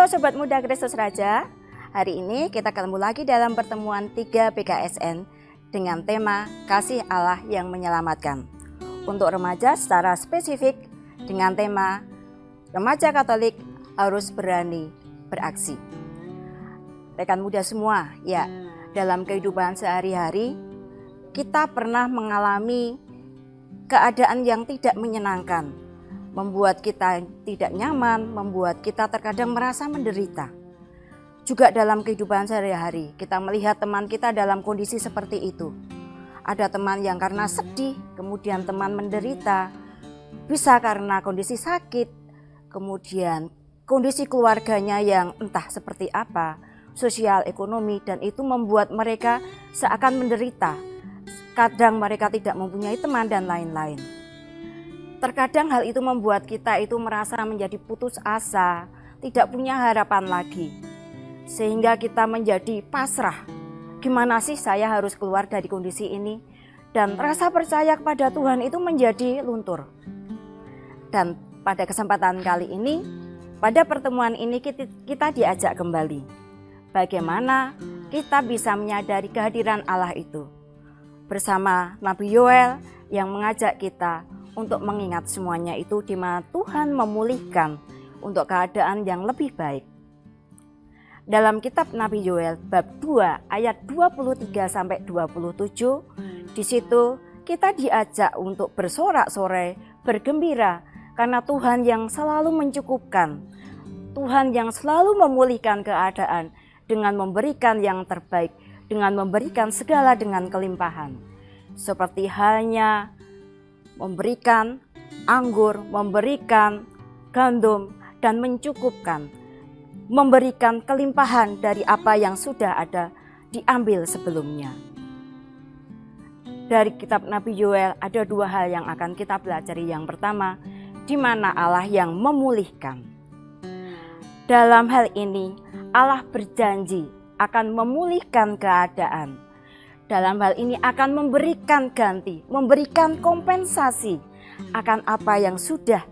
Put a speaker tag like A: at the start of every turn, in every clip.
A: Halo Sobat Muda Kristus Raja. Hari ini kita ketemu lagi dalam pertemuan 3 PKSN dengan tema Kasih Allah yang Menyelamatkan. Untuk remaja secara spesifik dengan tema Remaja Katolik harus berani beraksi. Rekan muda semua, ya, dalam kehidupan sehari-hari kita pernah mengalami keadaan yang tidak menyenangkan, membuat kita tidak nyaman, membuat kita terkadang merasa menderita. Juga dalam kehidupan sehari-hari, kita melihat teman kita dalam kondisi seperti itu. Ada teman yang karena sedih, kemudian teman menderita, bisa karena kondisi sakit, kemudian kondisi keluarganya yang entah seperti apa, sosial, ekonomi, dan itu membuat mereka seakan menderita. Kadang mereka tidak mempunyai teman dan lain-lain. Terkadang hal itu membuat kita itu merasa menjadi putus asa, tidak punya harapan lagi. Sehingga kita menjadi pasrah. Gimana sih saya harus keluar dari kondisi ini? Dan rasa percaya kepada Tuhan itu menjadi luntur. Dan pada kesempatan kali ini, pada pertemuan ini kita diajak kembali. Bagaimana kita bisa menyadari kehadiran Allah itu. Bersama Nabi Yoel yang mengajak kita untuk mengingat semuanya itu di mana Tuhan memulihkan untuk keadaan yang lebih baik. Dalam kitab Nabi Yoel bab 2 ayat 23-27, di situ kita diajak untuk bersorak-sorai, bergembira karena Tuhan yang selalu mencukupkan, Tuhan yang selalu memulihkan keadaan dengan memberikan yang terbaik, dengan memberikan segala dengan kelimpahan. Seperti halnya memberikan anggur, memberikan gandum, dan mencukupkan, memberikan kelimpahan dari apa yang sudah ada diambil sebelumnya. Dari kitab Nabi Yoel ada dua hal yang akan kita pelajari. Yang pertama, di mana Allah yang memulihkan. Dalam hal ini, Allah berjanji akan memulihkan keadaan. Dalam hal ini akan memberikan ganti, memberikan kompensasi akan apa yang sudah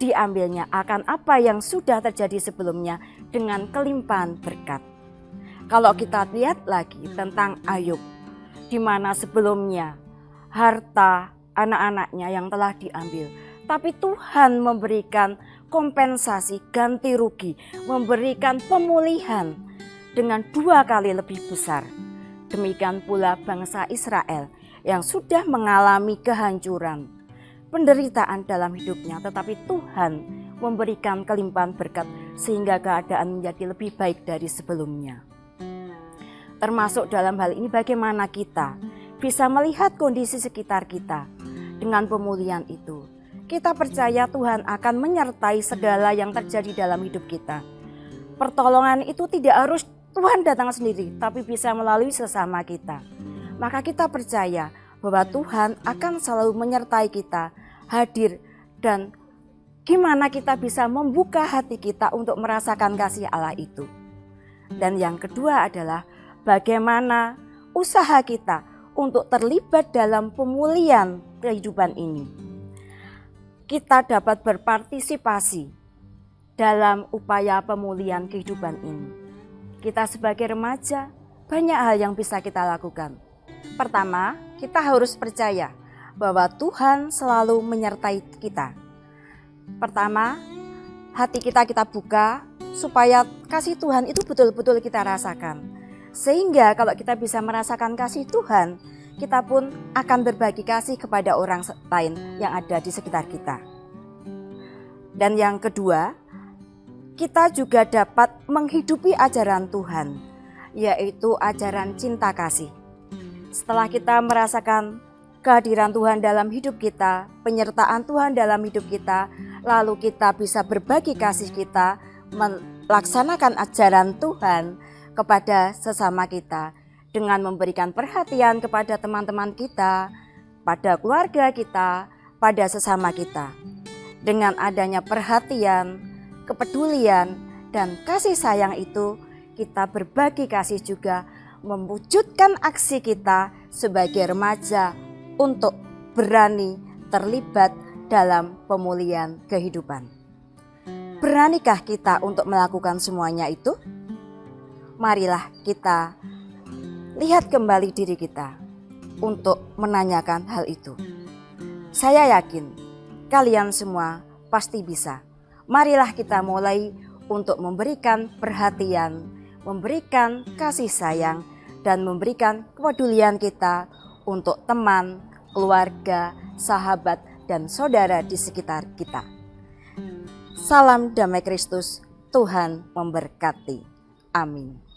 A: diambilnya, akan apa yang sudah terjadi sebelumnya dengan kelimpahan berkat. Kalau kita lihat lagi tentang Ayub, di mana sebelumnya harta anak-anaknya yang telah diambil, tapi Tuhan memberikan kompensasi ganti rugi, memberikan pemulihan dengan 2 kali lebih besar. Demikian pula bangsa Israel yang sudah mengalami kehancuran, penderitaan dalam hidupnya, tetapi Tuhan memberikan kelimpahan berkat sehingga keadaan menjadi lebih baik dari sebelumnya. Termasuk dalam hal ini bagaimana kita bisa melihat kondisi sekitar kita dengan pemulihan itu. Kita percaya Tuhan akan menyertai segala yang terjadi dalam hidup kita. Pertolongan itu tidak harus Tuhan datang sendiri, tapi bisa melalui sesama kita. Maka kita percaya bahwa Tuhan akan selalu menyertai kita, hadir, dan gimana kita bisa membuka hati kita untuk merasakan kasih Allah itu. Dan yang kedua adalah bagaimana usaha kita untuk terlibat dalam pemulihan kehidupan ini. Kita dapat berpartisipasi dalam upaya pemulihan kehidupan ini. Kita sebagai remaja, banyak hal yang bisa kita lakukan. Pertama, kita harus percaya bahwa Tuhan selalu menyertai kita. Pertama, hati kita buka supaya kasih Tuhan itu betul-betul kita rasakan. Sehingga kalau kita bisa merasakan kasih Tuhan, kita pun akan berbagi kasih kepada orang lain yang ada di sekitar kita. Dan yang kedua, kita juga dapat menghidupi ajaran Tuhan, yaitu ajaran cinta kasih. Setelah kita merasakan kehadiran Tuhan dalam hidup kita, penyertaan Tuhan dalam hidup kita, lalu kita bisa berbagi kasih kita, melaksanakan ajaran Tuhan kepada sesama kita, dengan memberikan perhatian kepada teman-teman kita, pada keluarga kita, pada sesama kita. Dengan adanya perhatian, kepedulian, dan kasih sayang itu, kita berbagi kasih juga mewujudkan aksi kita sebagai remaja untuk berani terlibat dalam pemulihan kehidupan. Beranikah kita untuk melakukan semuanya itu? Marilah kita lihat kembali diri kita untuk menanyakan hal itu. Saya yakin kalian semua pasti bisa. Marilah kita mulai untuk memberikan perhatian, memberikan kasih sayang, dan memberikan kepedulian kita untuk teman, keluarga, sahabat, dan saudara di sekitar kita. Salam damai Kristus, Tuhan memberkati. Amin.